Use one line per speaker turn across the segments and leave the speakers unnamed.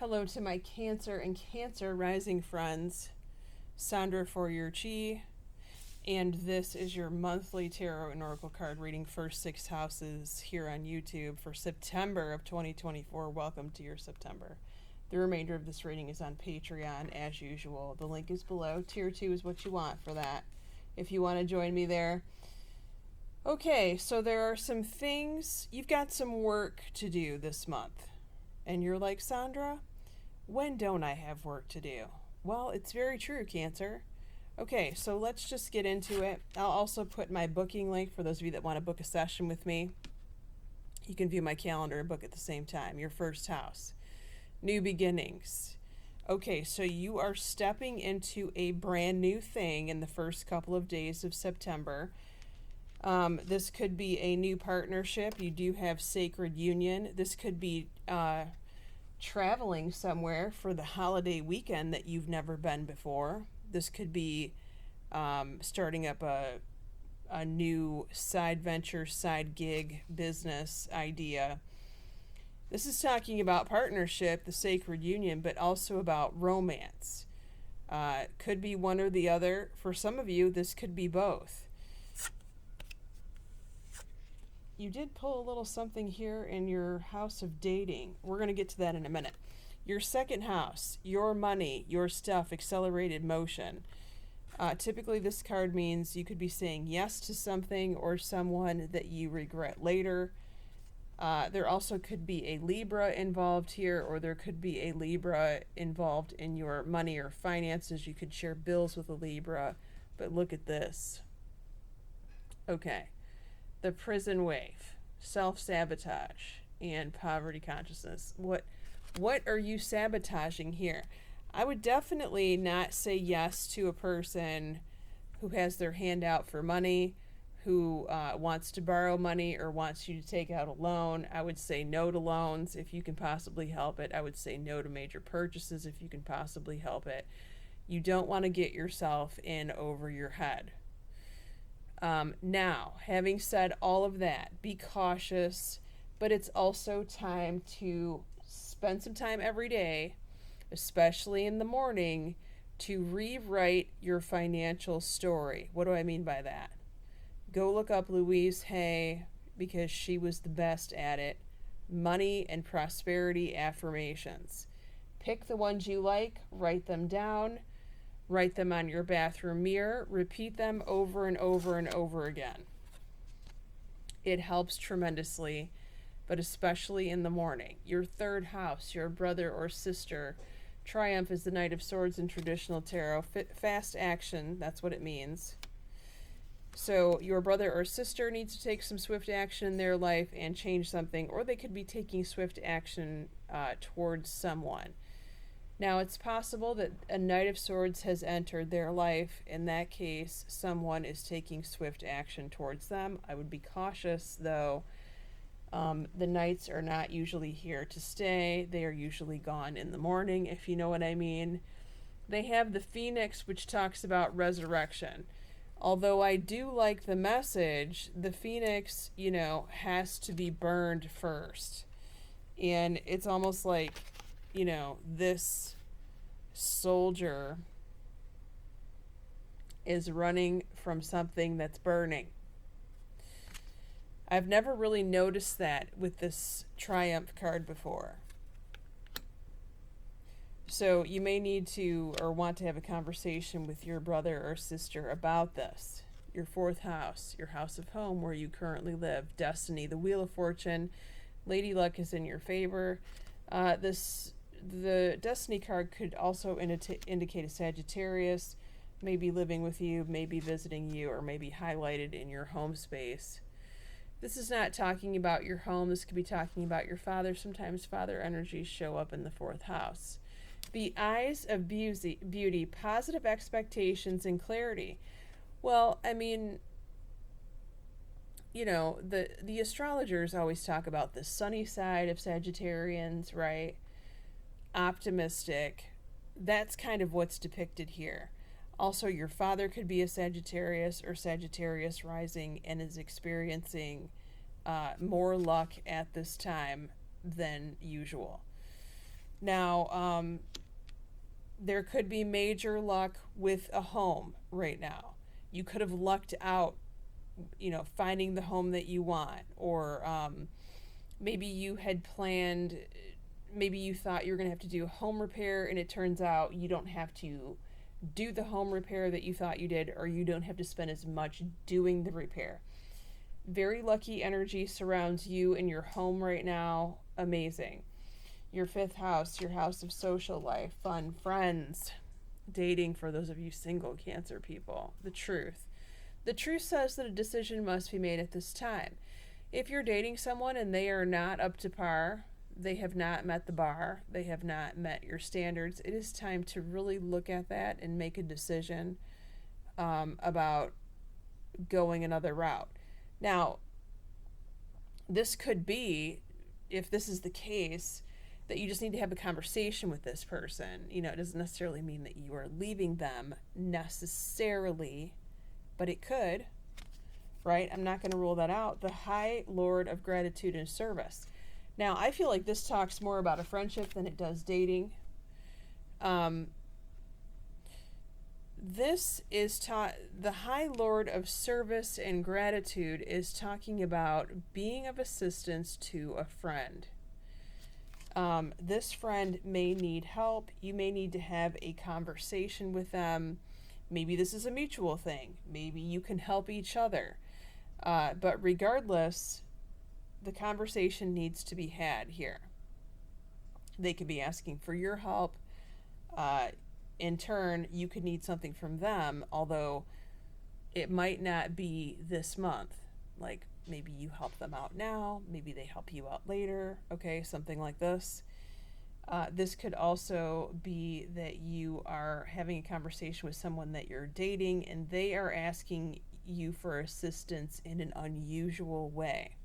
Hello to my Cancer and Cancer rising friends, Sondra For Your Chi, and this is your monthly tarot and oracle card reading, first 6 houses here on YouTube for September of 2024. Welcome to your September. The remainder of this reading is on Patreon as usual. The link is below. Tier 2 is what you want for that, if you want to join me there. Okay, so there are some things, you've got some work to do this month. And you're like, Sondra, when don't I have work to do? Well, it's very true, Cancer. Okay, so let's just get into it. I'll also put my booking link for those of you that want to book a session with me. You can view my calendar and book at the same time. Your first house. New beginnings. Okay, so you are stepping into a brand new thing in the first couple of days of September. This could be a new partnership. You do have sacred union. This could be traveling somewhere for the holiday weekend that you've never been before. This could be starting up a new side venture, side gig, business idea. This is talking about partnership, the sacred union, but also about romance. Could be one or the other. For some of you, this could be both. You did pull a little something here in your house of dating. We're going to get to that in a minute. Your second house, your money, your stuff, accelerated motion. Typically, this card means you could be saying yes to something or someone that you regret later. There also could be a Libra involved here, or there could be a Libra involved in your money or finances. You could share bills with a Libra, but look at this. Okay. The prison wave, self-sabotage, and poverty consciousness. What are you sabotaging here? I would definitely not say yes to a person who has their hand out for money, who wants to borrow money or wants you to take out a loan. I would say no to loans if you can possibly help it. I would say no to major purchases if you can possibly help it. You don't want to get yourself in over your head. Now, having said all of that, be cautious, but it's also time to spend some time every day, especially in the morning, to rewrite your financial story. What do I mean by that? Go look up Louise Hay, because she was the best at it. Money and prosperity affirmations. Pick the ones you like, write them down. Write them on your bathroom mirror. Repeat them over and over and over again. It helps tremendously, but especially in the morning. Your third house, your brother or sister. Triumph is the Knight of Swords in traditional tarot. Fast action, that's what it means. So your brother or sister needs to take some swift action in their life and change something, or they could be taking swift action towards someone. Now, it's possible that a Knight of Swords has entered their life. In that case, someone is taking swift action towards them. I would be cautious, though. The Knights are not usually here to stay. They are usually gone in the morning, if you know what I mean. They have the Phoenix, which talks about resurrection. Although I do like the message, the Phoenix, has to be burned first. And it's almost like, this soldier is running from something that's burning. I've never really noticed that with this Triumph card before. So you may need to or want to have a conversation with your brother or sister about this. Your fourth house, your house of home where you currently live. Destiny, the Wheel of Fortune. Lady Luck is in your favor. The Destiny card could also indicate a Sagittarius, maybe living with you, maybe visiting you, or maybe highlighted in your home space. This is not talking about your home. This could be talking about your father. Sometimes father energies show up in the fourth house. The eyes of beauty, positive expectations and clarity. Well, I mean, the astrologers always talk about the sunny side of Sagittarians, right? Optimistic. That's kind of what's depicted here. Also, your father could be a Sagittarius or Sagittarius rising and is experiencing more luck at this time than usual. Now, there could be major luck with a home right now. You could have lucked out, finding the home that you want, or maybe you had planned, maybe you thought you were going to have to do a home repair, and it turns out you don't have to do the home repair that you thought you did, or you don't have to spend as much doing the repair. Very lucky energy surrounds you and your home right now. Amazing. Your fifth house, your house of social life, fun, friends, dating for those of you single Cancer people. The truth. The truth says that a decision must be made at this time. If you're dating someone and they are not up to par, they have not met the bar, they have not met your standards, it is time to really look at that and make a decision about going another route. Now, this could be, if this is the case, that you just need to have a conversation with this person. It doesn't necessarily mean that you are leaving them necessarily, but it could, right? I'm not going to rule that out. The High Lord of Gratitude and Service. Now, I feel like this talks more about a friendship than it does dating. This is the High Lord of Service and Gratitude is talking about being of assistance to a friend. This friend may need help. You may need to have a conversation with them. Maybe this is a mutual thing. Maybe you can help each other. But regardless, the conversation needs to be had here. They could be asking for your help. In turn, you could need something from them, although it might not be this month. Like, maybe you help them out now, maybe they help you out later, okay, something like this. This could also be that you are having a conversation with someone that you're dating and they are asking you for assistance in an unusual way.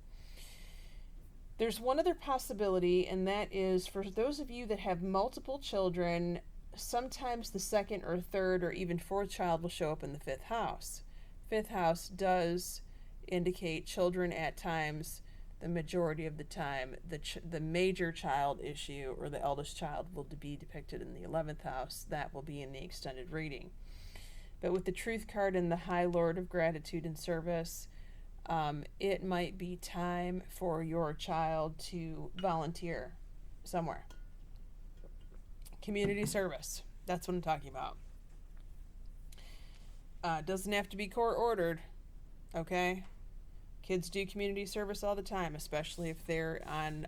There's one other possibility, and that is for those of you that have multiple children, sometimes the second or third or even fourth child will show up in the fifth house. Fifth house does indicate children at times. The majority of the time, the major child issue or the eldest child will be depicted in the 11th house. That will be in the extended reading. But with the Truth card and the High Lord of Gratitude and Service, it might be time for your child to volunteer somewhere. Community service. That's what I'm talking about. Doesn't have to be court ordered. Okay? Kids do community service all the time, especially if they're on,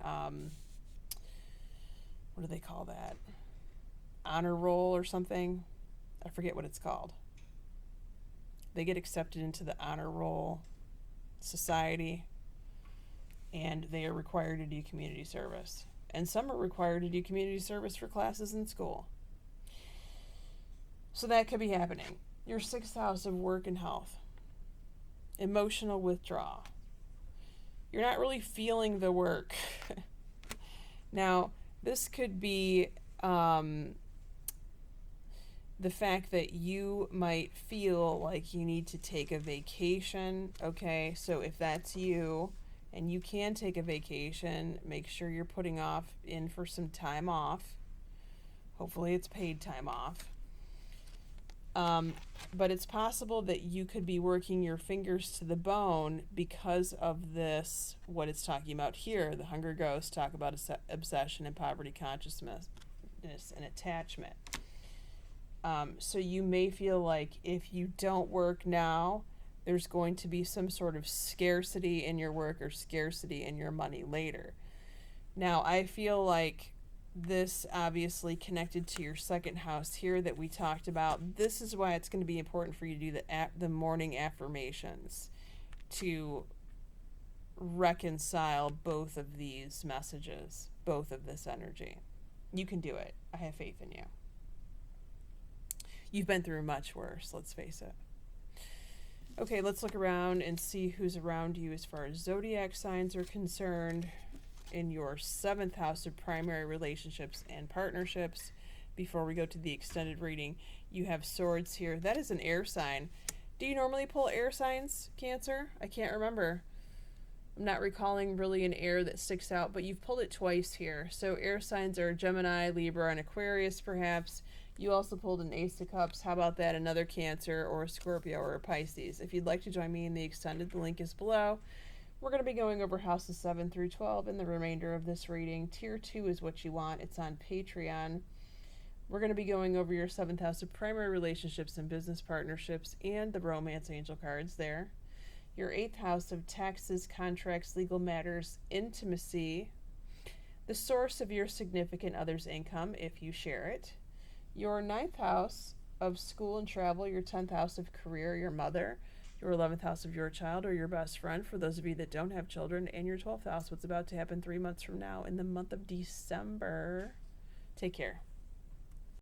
what do they call that? Honor roll or something? I forget what it's called. They get accepted into the honor roll society, and they are required to do community service. And some are required to do community service for classes in school. So that could be happening. Your sixth house of work and health. Emotional withdrawal. You're not really feeling the work. Now, this could be the fact that you might feel like you need to take a vacation. Okay, so if that's you and you can take a vacation, make sure you're putting in for some time off. Hopefully it's paid time off. But it's possible that you could be working your fingers to the bone because of this, what it's talking about here. The Hunger Ghosts talk about obsession and poverty consciousness and attachment. So you may feel like if you don't work now, there's going to be some sort of scarcity in your work or scarcity in your money later. Now, I feel like this obviously connected to your second house here that we talked about. This is why it's going to be important for you to do the morning affirmations to reconcile both of these messages, both of this energy. You can do it. I have faith in you. You've been through much worse, let's face it. Okay, let's look around and see who's around you as far as zodiac signs are concerned. In your seventh house of primary relationships and partnerships, before we go to the extended reading, you have swords here. That is an air sign. Do you normally pull air signs, Cancer? I can't remember. I'm not recalling really an air that sticks out, but you've pulled it twice here. So air signs are Gemini, Libra, and Aquarius, perhaps. You also pulled an Ace of Cups. How about that? Another Cancer or a Scorpio or a Pisces. If you'd like to join me in the extended, the link is below. We're going to be going over houses 7 through 12 in the remainder of this reading. Tier 2 is what you want. It's on Patreon. We're going to be going over your 7th house of primary relationships and business partnerships and the romance angel cards there. Your 8th house of taxes, contracts, legal matters, intimacy, the source of your significant other's income if you share it. Your 9th house of school and travel, your 10th house of career, your mother, your 11th house of your child or your best friend for those of you that don't have children, and your 12th house, what's about to happen 3 months from now in the month of December. Take care.